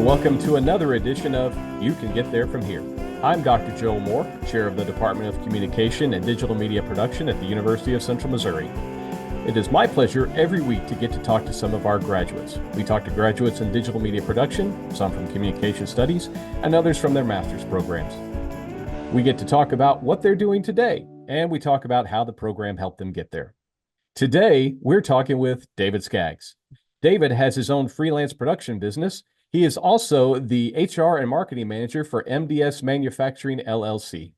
welcome to another edition of You Can Get There From Here. I'm Dr. Joe Moore, Chair of the Department of Communication and Digital Media Production at the University of Central Missouri. It is my pleasure every week to get to talk to some of our graduates. We talk to graduates in digital media production, some from communication studies, and others from their master's programs. We get to talk about what they're doing today, and we talk about how the program helped them get there. Today, we're talking with David Skaggs. David has his own freelance production business. He is also the HR and marketing manager for MDS Manufacturing, LLC.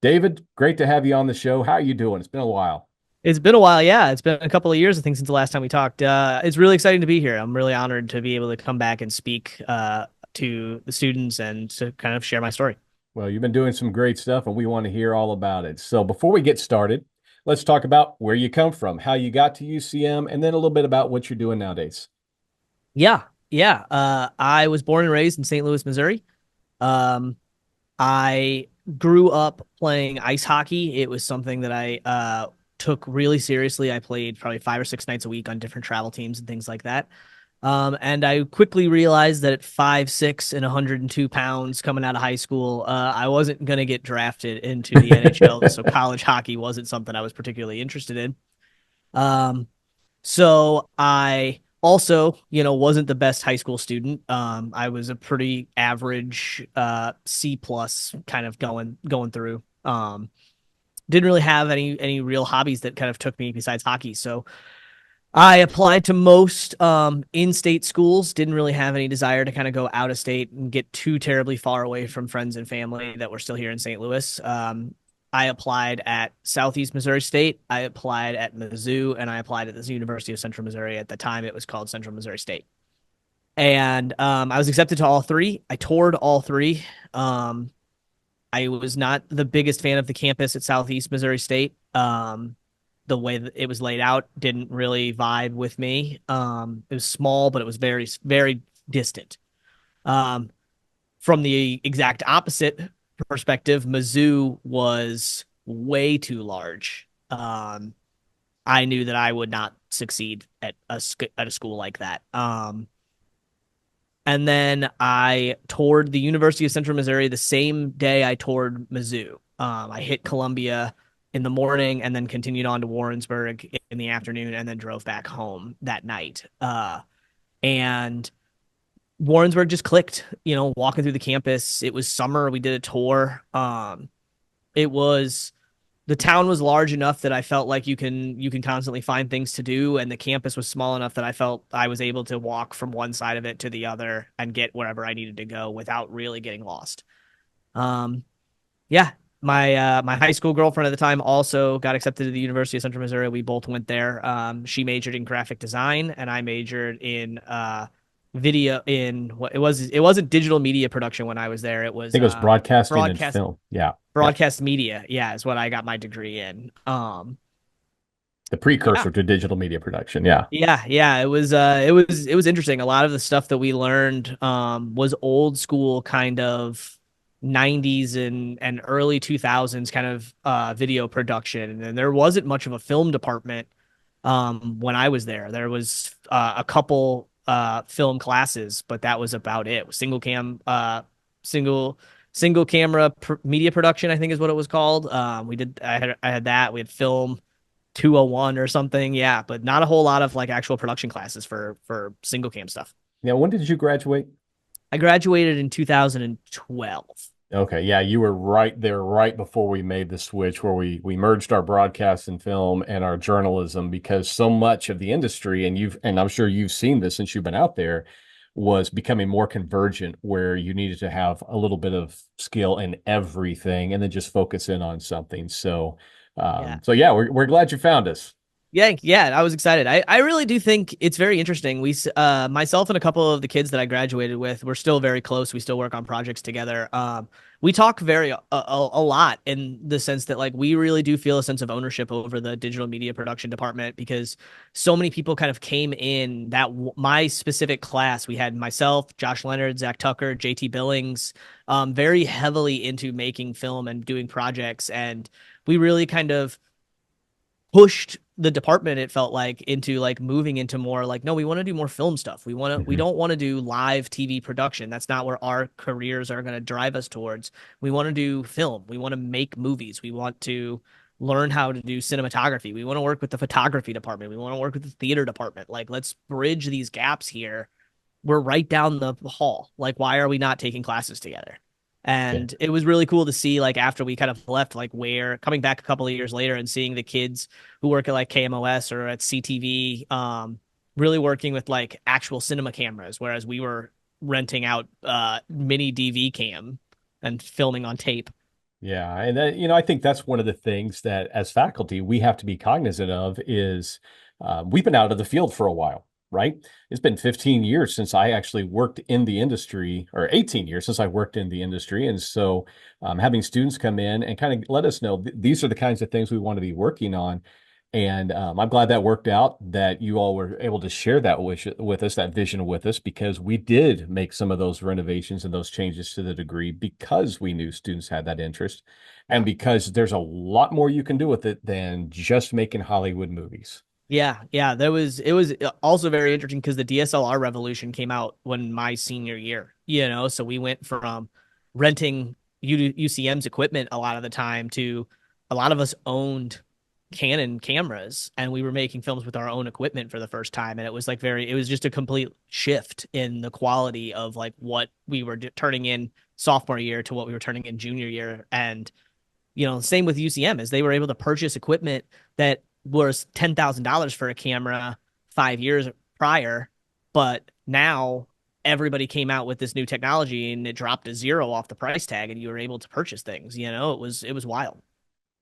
David, great to have you on the show. How are you doing? It's been a while. It's been a while. Yeah, it's been a couple of years, I think, since the last time we talked. It's really exciting to be here. I'm really honored to be able to come back and speak to the students and to kind of share my story. Well, you've been doing some great stuff, and we want to hear all about it. So before we get started, let's talk about where you come from, how you got to UCM, and then a little bit about what you're doing nowadays. Yeah. I was born and raised in St. Louis, Missouri. I grew up playing ice hockey. It was something that I took really seriously. I played probably 5 or 6 nights a week on different travel teams and things like that. And I quickly realized that at 5'6" and 102 pounds coming out of high school, I wasn't going to get drafted into the NHL. So college hockey wasn't something I was particularly interested in. So I also, wasn't the best high school student. I was a pretty average C plus kind of going through. Didn't really have any real hobbies that kind of took me besides hockey. So I applied to most in-state schools, didn't really have any desire to kind of go out of state and get too terribly far away from friends and family that were still here in St. Louis. I applied at Southeast Missouri State, I applied at Mizzou, and I applied at the University of Central Missouri. At the time, it was called Central Missouri State. And I was accepted to all three. I toured all three. I was not the biggest fan of the campus at Southeast Missouri State. The way that it was laid out didn't really vibe with me. It was small, but it was very, very distant. From the exact opposite perspective, Mizzou was way too large. I knew that I would not succeed at a school like that. And then I toured the University of Central Missouri the same day I toured Mizzou. I hit Columbia in the morning and then continued on to Warrensburg in the afternoon and then drove back home that night. And Warrensburg just clicked, walking through the campus. It was summer. We did a tour. The town was large enough that I felt like you can constantly find things to do. And the campus was small enough that I felt I was able to walk from one side of it to the other and get wherever I needed to go without really getting lost. Yeah. My high school girlfriend at the time also got accepted to the University of Central Missouri. We both went there. She majored in graphic design and I majored in video in what it wasn't digital media production when I was there. It was I think it was broadcasting and film. Yeah. Broadcast media. Yeah, is what I got my degree in. The precursor to digital media production. Yeah. Yeah. It was interesting. A lot of the stuff that we learned was old school kind of 90s and early 2000s kind of video production. And there wasn't much of a film department when I was there. There was a couple film classes, but that was about it. Single camera media production, I think is what it was called. I had that. We had film 201 or something. Yeah, but not a whole lot of like actual production classes for single cam stuff. Now, when did you graduate? I graduated in 2012. Okay, yeah, you were right there right before we made the switch where we merged our broadcast and film and our journalism, because so much of the industry, and I'm sure you've seen this since you've been out there, was becoming more convergent, where you needed to have a little bit of skill in everything and then just focus in on something. So we're glad you found us. Yeah, I was excited. I really do think it's very interesting. Myself and a couple of the kids that I graduated with, we're still very close. We still work on projects together. We talk a lot in the sense that like we really do feel a sense of ownership over the digital media production department, because so many people kind of came in that my specific class. We had myself, Josh Leonard, Zach Tucker, JT Billings, very heavily into making film and doing projects, and we really kind of pushed the department, it felt like, into like moving into more like, no, we want to do more film stuff. We Hmm. don't want to do live TV production. That's not where our careers are going to drive us towards. We want to do film. We want to make movies. We want to learn how to do cinematography. We want to work with the photography department. We want to work with the theater department. Like, let's bridge these gaps here. We're right down the hall. Like, why are we not taking classes together? Yeah. And it was really cool to see, like, after we kind of left, like, where coming back a couple of years later and seeing the kids who work at like KMOS or at CTV, really working with like actual cinema cameras, whereas we were renting out mini DV cam and filming on tape. Yeah, and I think that's one of the things that as faculty we have to be cognizant of is we've been out of the field for a while, right? It's been 15 years since I actually worked in the industry, or 18 years since I worked in the industry, and so having students come in and kind of let us know these are the kinds of things we want to be working on. And I'm glad that worked out, that you all were able to share that with us, that vision with us, because we did make some of those renovations and those changes to the degree because we knew students had that interest and Yeah. because there's a lot more you can do with it than just making Hollywood movies. Yeah, yeah, it was also very interesting because the DSLR revolution came out when my senior year, so we went from renting UCM's equipment a lot of the time to a lot of us owned Canon cameras and we were making films with our own equipment for the first time, and it was like it was just a complete shift in the quality of like what we were turning in sophomore year to what we were turning in junior year. And same with UCM, as they were able to purchase equipment that was $10,000 for a camera 5 years prior, but now everybody came out with this new technology and it dropped to zero off the price tag, and you were able to purchase things. It was wild.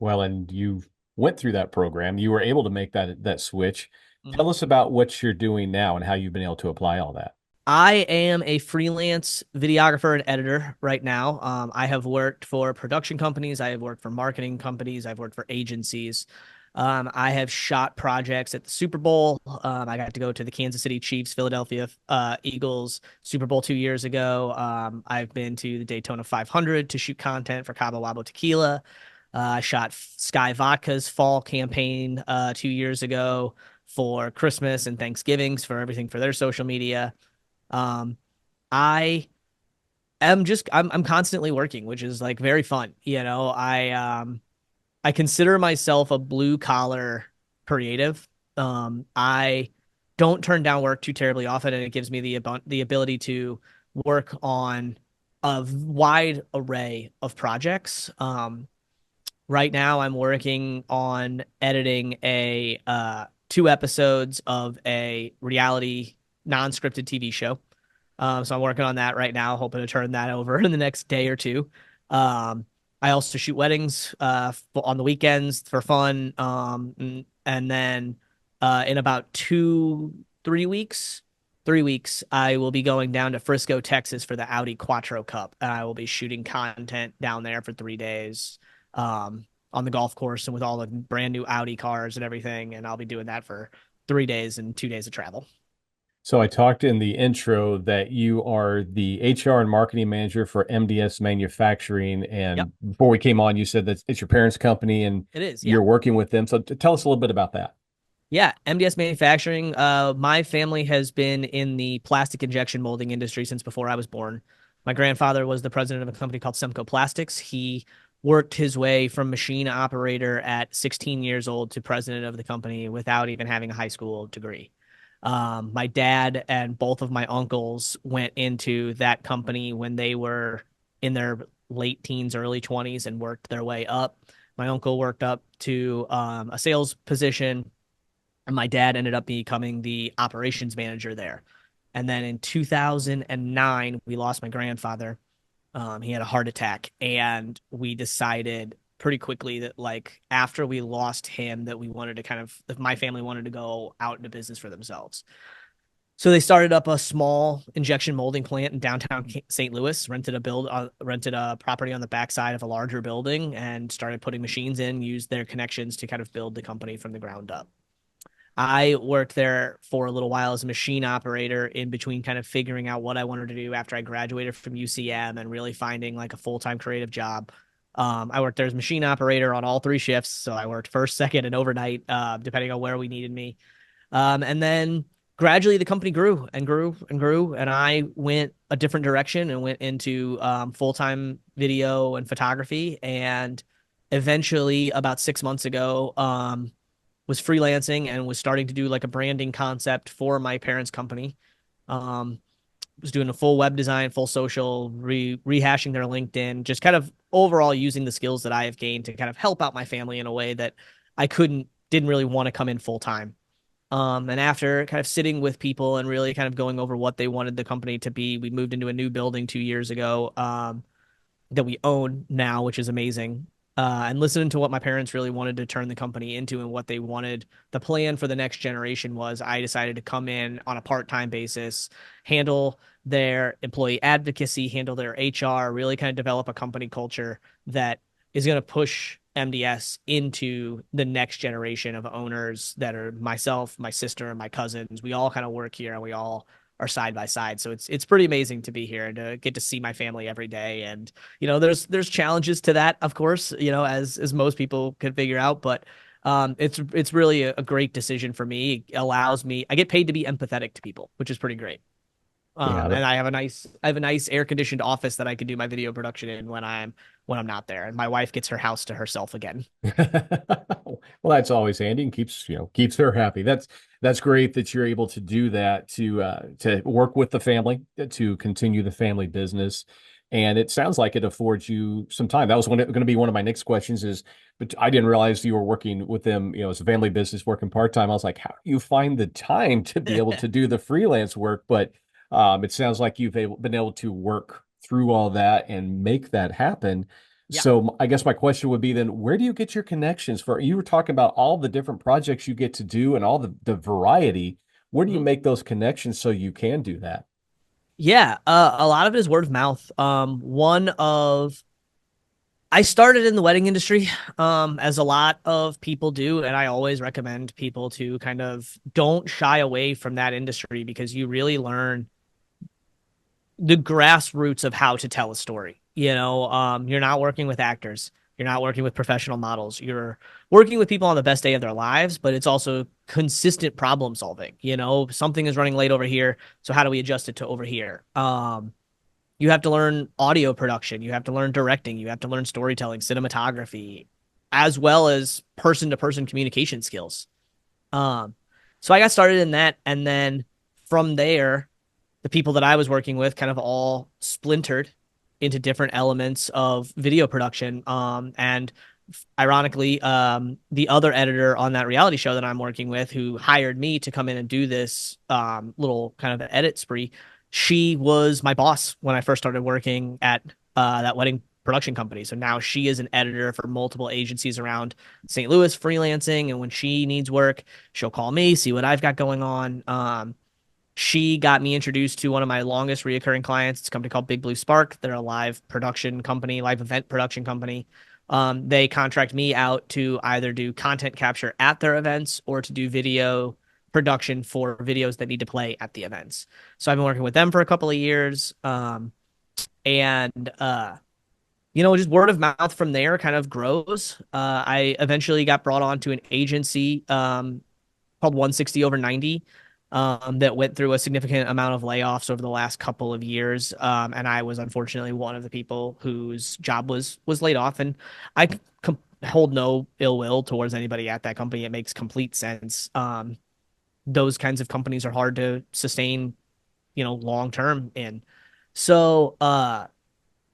Well, and you went through that program. You were able to make that switch. Mhm. Tell us about what you're doing now and how you've been able to apply all that. I am a freelance videographer and editor right now. I have worked for production companies. I have worked for marketing companies. I've worked for agencies. I have shot projects at the Super Bowl. I got to go to the Kansas City Chiefs, Philadelphia Eagles Super Bowl 2 years ago. I've been to the Daytona 500 to shoot content for Cabo Wabo Tequila. I shot Sky Vodka's fall campaign 2 years ago for Christmas and Thanksgivings for everything for their social media. Um, I I'm constantly working, which is like very fun. I consider myself a blue collar creative. I don't turn down work too terribly often, and it gives me the ability to work on a wide array of projects. Right now, I'm working on editing a 2 episodes of a reality non-scripted TV show. So I'm working on that right now, hoping to turn that over in the next day or two. I also shoot weddings on the weekends for fun. And then in about 3 weeks, I will be going down to Frisco, Texas for the Audi Quattro Cup. And I will be shooting content down there for 3 days on the golf course and with all the brand new Audi cars and everything. And I'll be doing that for 3 days and 2 days of travel. So I talked in the intro that you are the HR and marketing manager for MDS Manufacturing. Yep, And before we came on, you said that it's your parents' company and it is. Yeah. you're working with them. So tell us a little bit about that. Yeah, MDS Manufacturing. My family has been in the plastic injection molding industry since before I was born. My grandfather was the president of a company called Semco Plastics. He worked his way from machine operator at 16 years old to president of the company without even having a high school degree. My dad and both of my uncles went into that company when they were in their late teens, early 20s, and worked their way up. My uncle worked up to a sales position, and my dad ended up becoming the operations manager there. And then in 2009, we lost my grandfather. He had a heart attack, and we decided pretty quickly that, like, after we lost him, that we wanted to if my family wanted to go out into business for themselves. So they started up a small injection molding plant in downtown St. Louis, rented a property on the backside of a larger building, and started putting machines in, used their connections to kind of build the company from the ground up. I worked there for a little while as a machine operator in between kind of figuring out what I wanted to do after I graduated from UCM and really finding like a full-time creative job. I worked there as machine operator on all three shifts. So I worked first, second, and overnight, depending on where we needed me. And then gradually the company grew and grew and grew. And I went a different direction and went into full-time video and photography. And eventually, about 6 months ago, was freelancing and was starting to do like a branding concept for my parents' company. Um, was doing a full web design, full social, rehashing their LinkedIn, just kind of overall using the skills that I have gained to kind of help out my family in a way that I didn't really want to come in full time. And after kind of sitting with people and really kind of going over what they wanted the company to be, we moved into a new building 2 years ago. That we own now, which is amazing. And listening to what my parents really wanted to turn the company into and what they wanted the plan for the next generation was, I decided to come in on a part-time basis, handle their employee advocacy, handle their HR, really kind of develop a company culture that is going to push MDS into the next generation of owners that are myself, my sister, and my cousins. We all kind of work here and we all are side by side. So it's pretty amazing to be here and to get to see my family every day. And there's challenges to that, of course, as most people could figure out, but it's really a great decision for me. It allows me, I get paid to be empathetic to people, which is pretty great. Yeah. And I have a nice air conditioned office that I can do my video production in when I'm not there. And my wife gets her house to herself again. Well, that's always handy and keeps her happy. That's great that you're able to do that to work with the family to continue the family business. And it sounds like it affords you some time. That was going to be one of my next questions but I didn't realize you were working with them, as a family business working part-time. I was like, how do you find the time to be able to do the freelance work? But it sounds like been able to work through all that and make that happen. Yeah. So I guess my question would be then, where do you get your connections for? You were talking about all the different projects you get to do and all the variety. Where do you Mhm. make those connections so you can do that? Yeah, a lot of it is word of mouth. I started in the wedding industry, as a lot of people do, and I always recommend people to kind of don't shy away from that industry because you really learn the grassroots of how to tell a story. You're not working with actors, you're not working with professional models, you're working with people on the best day of their lives, but it's also consistent problem solving. Something is running late over here, so how do we adjust it to over here? You have to learn audio production, you have to learn directing, you have to learn storytelling, cinematography, as well as person to person communication skills. Um, so I got started in that, and then from there, the people that I was working with kind of all splintered into different elements of video production. And ironically, the other editor on that reality show that I'm working with, who hired me to come in and do this little kind of edit spree, she was my boss when I first started working at that wedding production company. So now she is an editor for multiple agencies around St. Louis freelancing. And when she needs work, she'll call me, see what I've got going on. She got me introduced to one of my longest reoccurring clients. It's a company called Big Blue Spark. They're a live production company, live event production company. They contract me out to either do content capture at their events or to do video production for videos that need to play at the events. So I've been working with them for a couple of years. And just word of mouth from there kind of grows. I eventually got brought on to an agency called 160 over 90, that went through a significant amount of layoffs over the last couple of years. And I was unfortunately one of the people whose job was laid off. And I hold no ill will towards anybody at that company. It makes complete sense. Those kinds of companies are hard to sustain, long term in. So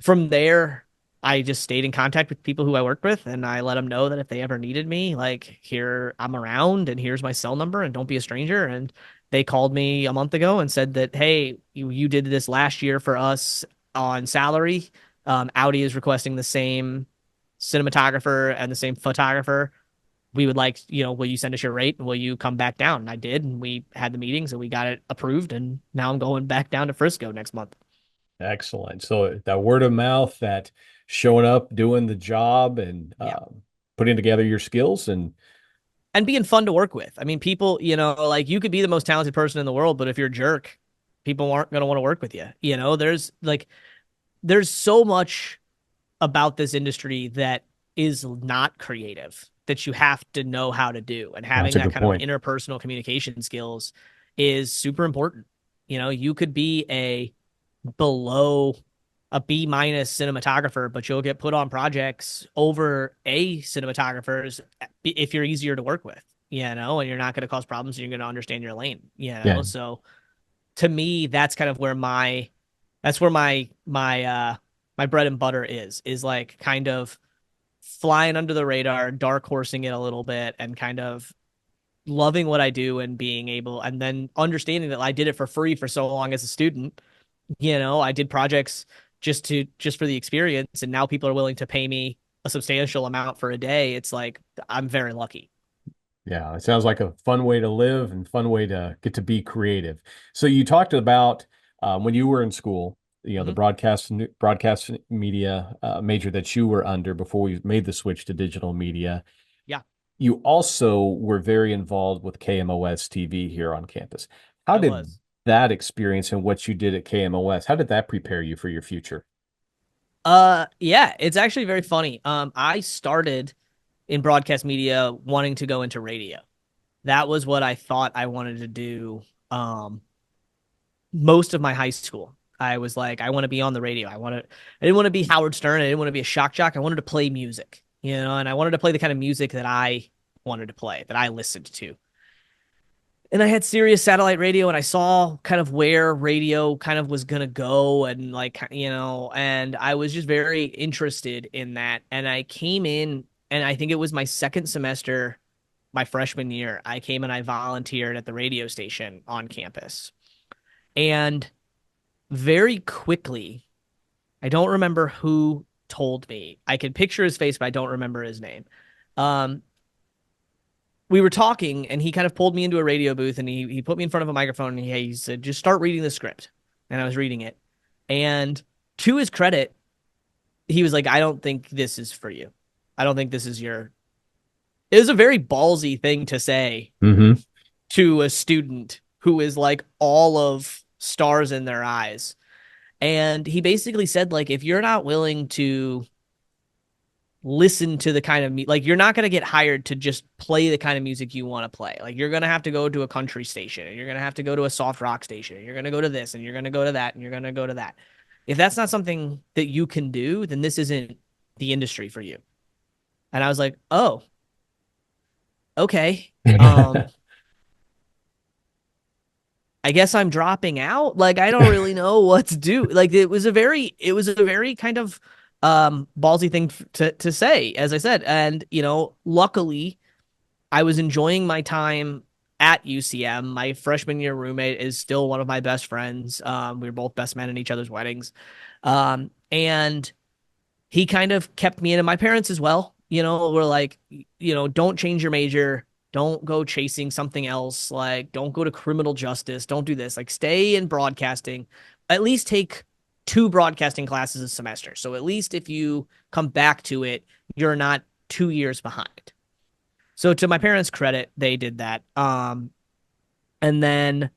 from there, I just stayed in contact with people who I worked with, and I let them know that if they ever needed me, like, here, I'm around, and here's my cell number, and don't be a stranger. And they called me a month ago and said that, hey, you did this last year for us on salary. Audi is requesting the same cinematographer and the same photographer. We would like, will you send us your rate and will you come back down? And I did, and we had the meetings and we got it approved, and now I'm going back down to Frisco next month. Excellent. So that word of mouth, that showing up, doing the job, and Yeah. putting together your skills, And being fun to work with. I mean, people, like, you could be the most talented person in the world, but if you're a jerk, people aren't going to want to work with you. There's so much about this industry that is not creative that you have to know how to do. And That's having a that good kind of point. interpersonal communication skills is super important. You know, you could be a below a B minus cinematographer, but you'll get put on projects over A cinematographers if you're easier to work with, and you're not going to cause problems and you're going to understand your lane. Yeah. So to me, that's kind of where my bread and butter is like kind of flying under the radar, dark horsing it a little bit, and kind of loving what I do and being able, and then understanding that I did it for free for so long as a student. I did projects just for the experience, and now people are willing to pay me a substantial amount for a day. It's like I'm very lucky. Yeah, it sounds like a fun way to live and fun way to get to be creative. So you talked about when you were in school, the Hmm. broadcast media major that you were under before you made the switch to digital media. Yeah, You also were very involved with KMOS TV here on campus. How I did was. that experience and what you did at KMOS, how did that prepare you for your future? Yeah, it's actually very funny. I started in broadcast media wanting to go into radio. That was what I thought I wanted to do. Most of my high school. I was like, I want to be on the radio. I didn't want to be Howard Stern. I didn't want to be a shock jock. I wanted to play music, and I wanted to play the kind of music that I wanted to play, that I listened to. And I had Sirius satellite radio, and I saw kind of where radio kind of was gonna go, and and I was just very interested in that. And I came in, and I think it was my second semester, my freshman year. I came and I volunteered at the radio station on campus, and very quickly, I don't remember who told me. I can picture his face, but I don't remember his name. Um, we were talking, and he kind of pulled me into a radio booth, and he put me in front of a microphone, and he said, "Just start reading the script." And I was reading it, and to his credit, he was like, "I don't think this is for you. I don't think this is your." It was a very ballsy thing to say Hmm. to a student who is like all of stars in their eyes. And he basically said, like, if you're not willing to listen to the kind of like you're not going to get hired to just play the kind of music you want to play. Like you're going to have to go to a country station, and you're going to have to go to a soft rock station, and you're going to go to this, and you're going to go to that, and you're going to go to that. If that's not something that you can do, then this isn't the industry for you. And I was like, "Oh, okay. Um I guess I'm dropping out. Like I don't really know what to do." Like it was a very kind of ballsy thing to say, as I said. And luckily I was enjoying my time at UCM. My freshman year roommate is still one of my best friends. We were both best men in each other's weddings. And he kind of kept me in, and my parents as well. Were like, don't change your major. Don't go chasing something else. Like, don't go to criminal justice. Don't do this. Like, stay in broadcasting. At least take two broadcasting classes a semester. So at least if you come back to it, you're not 2 years behind. So to my parents' credit, they did that. And then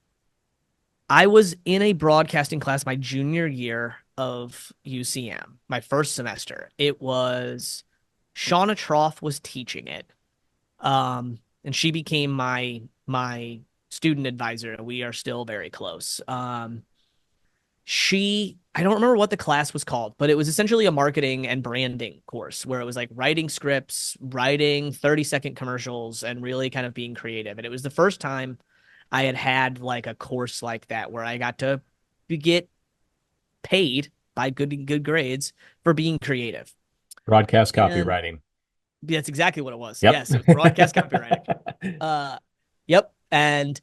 I was in a broadcasting class my junior year of UCM, my first semester. It was Shauna Troff was teaching it. And she became my student advisor, and we are still very close. I don't remember what the class was called, but it was essentially a marketing and branding course where it was like writing scripts, writing 30-second commercials, and really kind of being creative. And it was the first time I had like a course like that where I got to get paid by good grades for being creative. Broadcast And copywriting. that's exactly what it was. Yep. Yes, it was broadcast copywriting. Uh, yep. And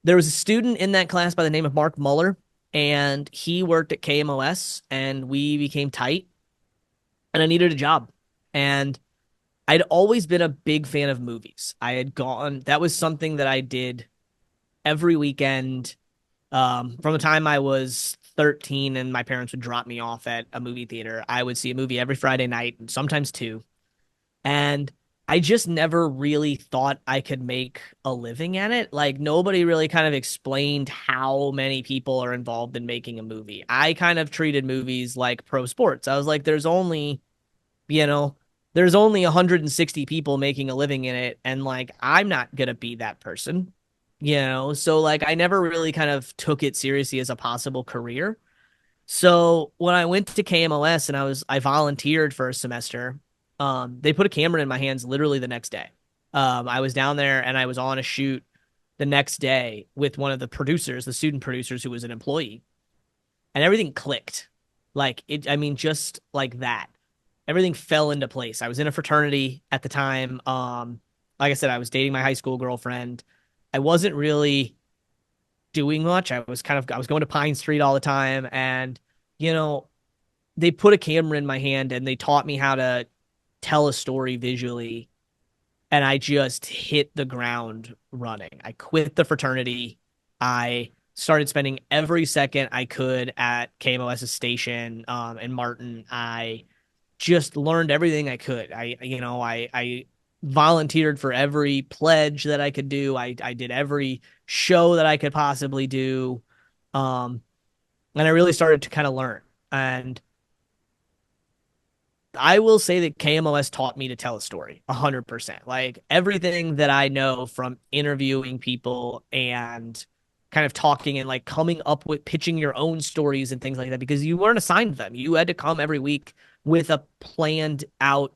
there was a student in that class by the name of Mark Muller, and he worked at KMOS, and we became tight, and I needed a job. And I'd always been a big fan of movies. That was something that I did every weekend from the time I was 13 and my parents would drop me off at a movie theater. I would see a movie every Friday night, and sometimes two. And I just never really thought I could make a living at it. Like nobody really kind of explained how many people are involved in making a movie. I kind of treated movies like pro sports. I was like, there's only you know, there's only 160 people making a living in it, and like I'm not gonna be that person, so like I never really kind of took it seriously as a possible career. So when I went to KMOS and I volunteered for a semester, they put a camera in my hands literally the next day. I was down there and I was on a shoot the next day with one of the producers, the student producers who was an employee, and everything clicked. Like it, I mean, just like that. Everything fell into place. I was in a fraternity at the time. Like I said, I was dating my high school girlfriend. I wasn't really doing much. I was going to Pine Street all the time, and you know, they put a camera in my hand and they taught me how to tell a story visually, and I just hit the ground running. I quit the fraternity. I started spending every second I could at KMOS's station in Martin. I just learned everything I could. I volunteered for every pledge that I could do. I did every show that I could possibly do. Um, and I really started to kind of learn. And I will say that KMOS taught me to tell a story 100%. Like everything that I know from interviewing people and kind of talking and like coming up with pitching your own stories and things like that, because you weren't assigned them. You had to come every week with a planned out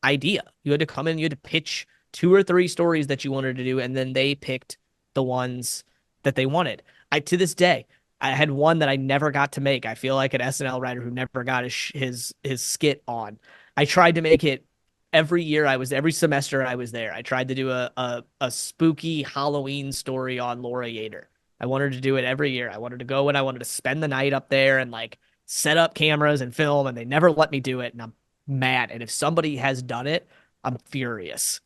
idea. You had to come in, you had to pitch two or three stories that you wanted to do, and then they picked the ones that they wanted. To this day, I had one that I never got to make. I feel like an SNL writer who never got his skit on. I tried to make it every semester I was there. I tried to do a spooky Halloween story on Laura Yater. I wanted to do it every year. I wanted to go and I wanted to spend the night up there and like set up cameras and film, and they never let me do it. And I'm mad. And if somebody has done it, I'm furious.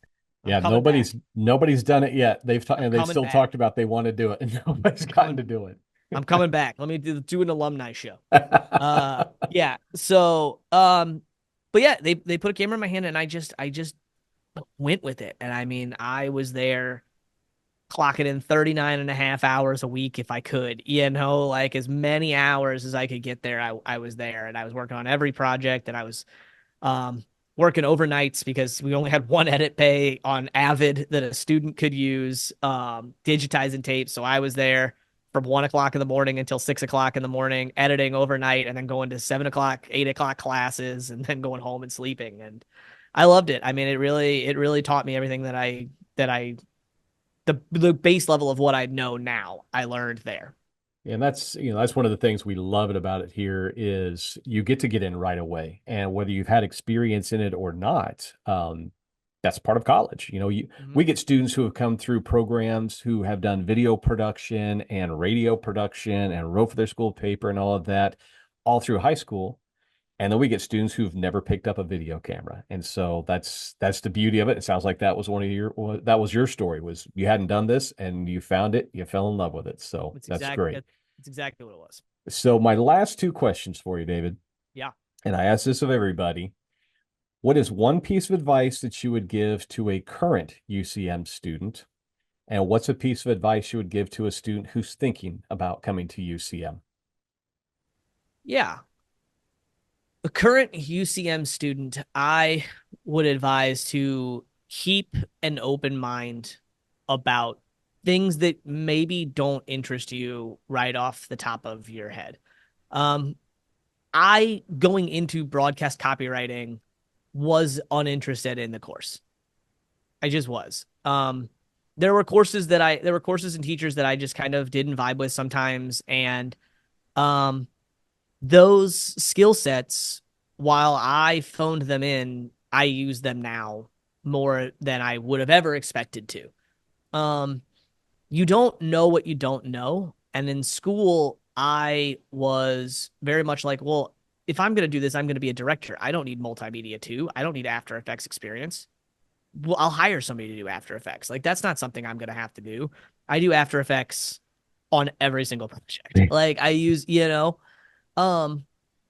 I'm Yeah, coming back. nobody's done it yet. I'm They coming still back. talked about they want to do it, and nobody's I'm gotten coming. to do I'm coming back. Let me do an alumni show. it. Yeah. So, but yeah, they put a camera in my hand and I just went with it. And I mean, I was there clocking in 39 and a half hours a week if I could, like as many hours as I could get there. I was there and I was working on every project, and I was um, working overnights because we only had one edit pay on Avid that a student could use, digitizing tape. So I was there from 1 o'clock in the morning until 6 o'clock in the morning, editing overnight, and then going to 7 o'clock, 8 o'clock classes, and then going home and sleeping. And I loved it. I mean, it really taught me everything that I the base level of what I know now. I learned there. And that's one of the things we love it about it here is you get in right away. And whether you've had experience in it or not, that's part of college. Mhm. We get students who have come through programs who have done video production and radio production and wrote for their school paper and all of that all through high school. And then we get students who've never picked up a video camera. And so that's the beauty of it. It sounds like that was your story, was you hadn't done this and you found it, you fell in love with it. So It's that's exact. great. It's exactly what it was. So my last two questions for you, David, Yeah. and I ask this of everybody. What is one piece of advice that you would give to a current UCM student? And what's a piece of advice you would give to a student who's thinking about coming to UCM? Yeah. A current UCM student, I would advise to keep an open mind about things that maybe don't interest you right off the top of your head. Um, I, going into broadcast copywriting, was uninterested in the course. I just was. There were courses and teachers that I just kind of didn't vibe with sometimes, and um, those skill sets, while I phoned them in, I use them now more than I would have ever expected to. Um, you don't know what you don't know. And in school, I was very much like, well, if I'm going to do this, I'm going to be a director. I don't need multimedia too. I don't need After Effects experience. Well, I'll hire somebody to do After Effects. Like, that's not something I'm going to have to do. I do After Effects on every single project. Like, I use, um,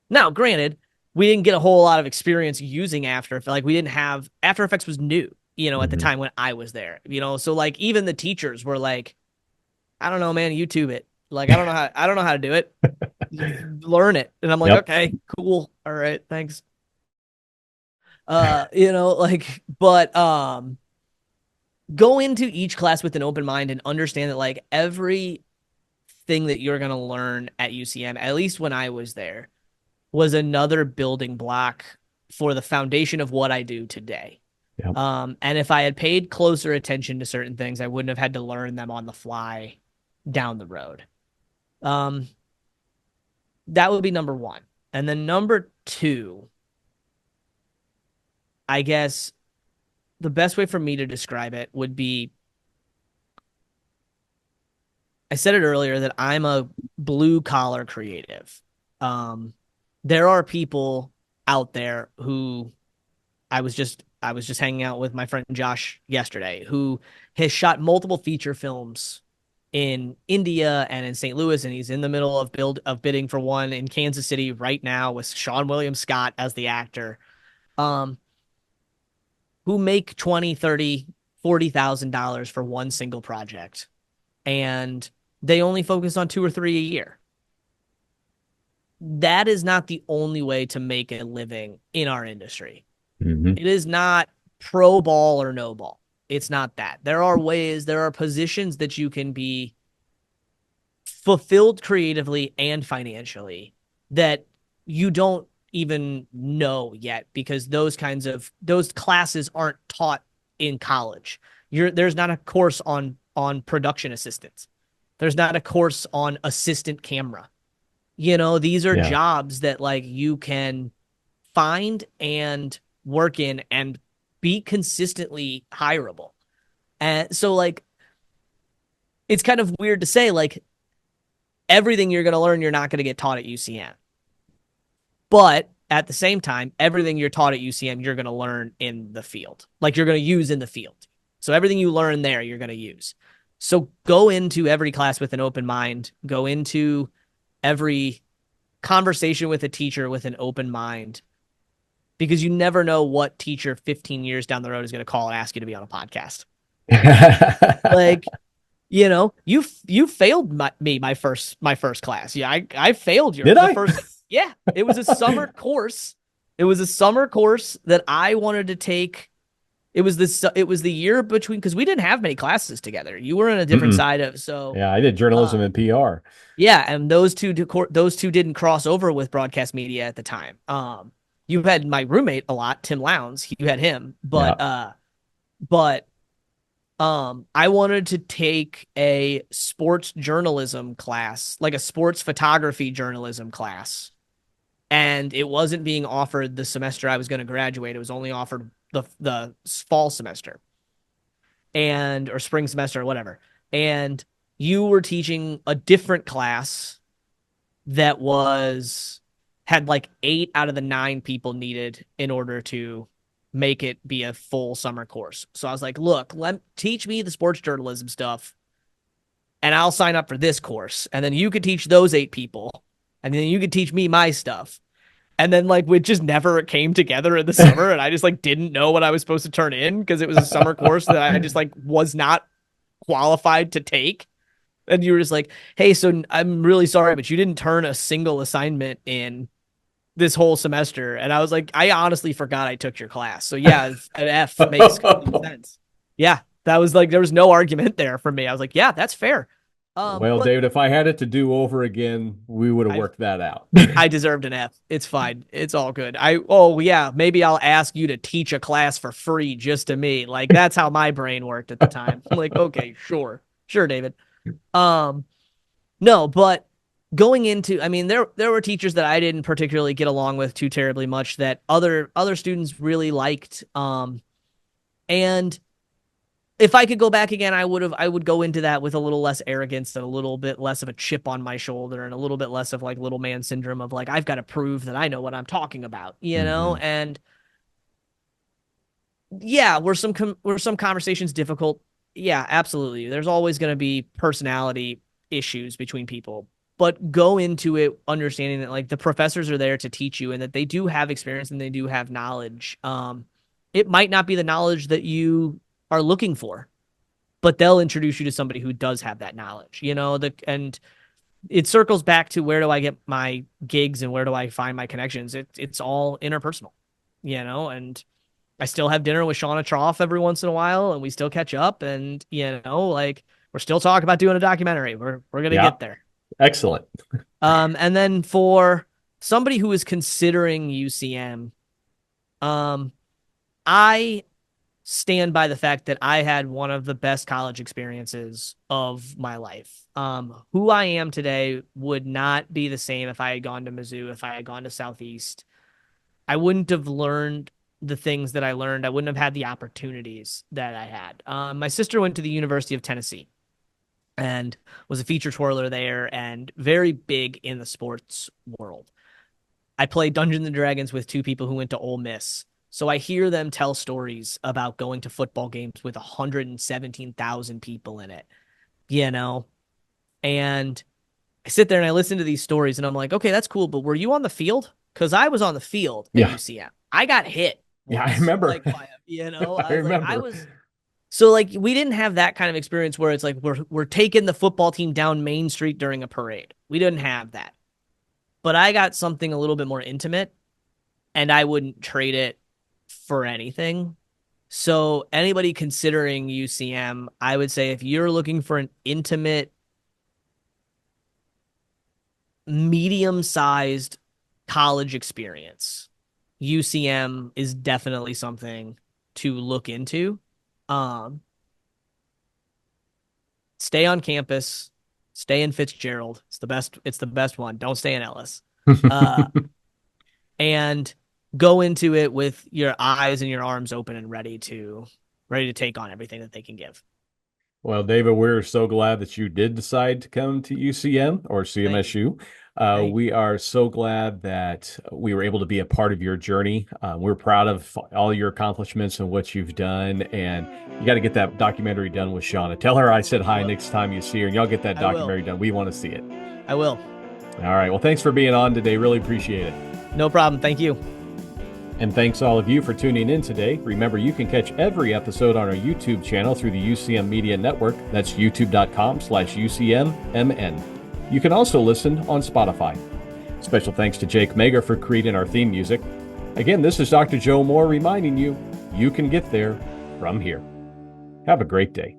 now, granted, we didn't get a whole lot of experience using After Effects. Like we didn't have After Effects was new, at the Mhm. time when I was there. So like even the teachers were like, I don't know, man, YouTube it. Like I don't know how to do it. Learn it. And I'm like, Yep. okay, cool. All right, thanks. But go into each class with an open mind and understand that like every thing that you're going to learn at UCM, at least when I was there, was another building block for the foundation of what I do today. Yep. And if I had paid closer attention to certain things, I wouldn't have had to learn them on the fly down the road. Um, that would be number one. And then number two, I guess the best way for me to describe it would be I said it earlier that I'm a blue collar creative. Um, there are people out there who I was just hanging out with my friend Josh yesterday, who has shot multiple feature films in India and in St. Louis, and he's in the middle of bidding for one in Kansas City right now with Sean William Scott as the actor. Um, who make 20, 30, $40,000 for one single project, and they only focus on two or three a year. That is not the only way to make a living in our industry. Hmm. It is not pro ball or no ball. It's not that. There are ways, there are positions that you can be fulfilled creatively and financially that you don't even know yet because those classes aren't taught in college. There's not a course on production assistance. There's not a course on assistant camera. These are Yeah. jobs that like you can find and work in and be consistently hireable. And so like it's kind of weird to say like everything you're going to learn you're not going to get taught at UCM. But at the same time, everything you're taught at UCM you're going to learn in the field. Like you're going to use in the field. So everything you learn there you're going to use. So go into every class with an open mind. Go into every conversation with a teacher with an open mind because you never know what teacher 15 years down the road is going to call and ask you to be on a podcast. Like, you failed my first class. Yeah, I failed yours. Did The I? first, yeah, it was a summer course. It was a summer course that I wanted to take. It was the year between because we didn't have many classes together. You were on a different Mm-mm. side of so. Yeah, I did journalism Uh, and PR. Yeah, and those two didn't cross over with broadcast media at the time. You had my roommate a lot, Tim Lowndes. You had him, Yeah. but I wanted to take a sports journalism class, like a sports photography journalism class, and it wasn't being offered the semester I was going to graduate. It was only offered the fall semester and or spring semester or whatever. And you were teaching a different class that was had like 8 out of the 9 people needed in order to make it be a full summer course. So I was like, look, teach me the sports journalism stuff and I'll sign up for this course. And then you could teach those 8 people and then you could teach me my stuff. And then like we just never came together in the summer and I just like didn't know what I was supposed to turn in because it was a summer course that I just like was not qualified to take. And you were just like, hey, so I'm really sorry, but you didn't turn a single assignment in this whole semester. And I was like, I honestly forgot I took your class. So yeah, an F makes complete sense. Yeah, that was like, there was no argument there for me. I was like, yeah, that's fair. Well, But David, if I had it to do over again, we would have I worked that out. I deserved an F. It's fine. It's all good. Oh yeah, maybe I'll ask you to teach a class for free just to me. Like that's how my brain worked at the time. I'm like, okay, sure. Sure, David. Um, no, but going into, I mean, there were teachers that I didn't particularly get along with too terribly much that other students really liked. And if I could go back again, I would go into that with a little less arrogance and a little bit less of a chip on my shoulder and a little bit less of like little man syndrome of like I've got to prove that I know what I'm talking about, Hmm. And yeah, were some conversations difficult? Yeah, absolutely. There's always going to be personality issues between people, but go into it understanding that like the professors are there to teach you and that they do have experience and they do have knowledge. It might not be the knowledge that you are looking for, but they'll introduce you to somebody who does have that knowledge, and it circles back to where do I get my gigs and where do I find my connections? It's all interpersonal. and I still have dinner with Shauna Trough every once in a while, and we still catch up, and like we're still talking about doing a documentary. We're gonna Yeah. get there. Excellent. And then for somebody who is considering UCM, I stand by the fact that I had one of the best college experiences of my life. Who I am today would not be the same if I had gone to Mizzou, if I had gone to Southeast. I wouldn't have learned the things that I learned. I wouldn't have had the opportunities that I had. My sister went to the University of Tennessee and was a feature twirler there and very big in the sports world. I played Dungeons and Dragons with two people who went to Ole Miss. So I hear them tell stories about going to football games with 117,000 people in it, you know? And I sit there and I listen to these stories and I'm like, okay, that's cool, but were you on the field? Because I was on the field at Yeah. UCM. I got hit Yeah, I once, remember. like by I remember. so like we didn't have that kind of experience where it's like we're taking the football team down Main Street during a parade. We didn't have that. But I got something a little bit more intimate and I wouldn't trade it for anything. So anybody considering UCM, I would say if you're looking for an intimate, medium-sized college experience, UCM is definitely something to look into. Um, Stay on campus, stay in Fitzgerald. It's the best. It's the best one. Don't stay in Ellis. Uh, and go into it with your eyes and your arms open and ready to take on everything that they can give. Well, David, we're so glad that you did decide to come to UCM or Thank you. CMSU. Thank We are so glad that we were able to be a part of your journey. We're proud of all your accomplishments and what you've done. And you got to get that documentary done with Shauna. Tell her I said I hi will. next time you see her, and y'all get that I will. documentary done. We want to see it. I will. All right. Well, thanks for being on today. Really appreciate it. No problem. Thank you. And thanks all of you for tuning in today. Remember, you can catch every episode on our YouTube channel through the UCM Media Network. That's youtube.com/UCMMN. You can also listen on Spotify. Special thanks to Jake Mager for creating our theme music. Again, this is Dr. Joe Moore reminding you, you can get there from here. Have a great day.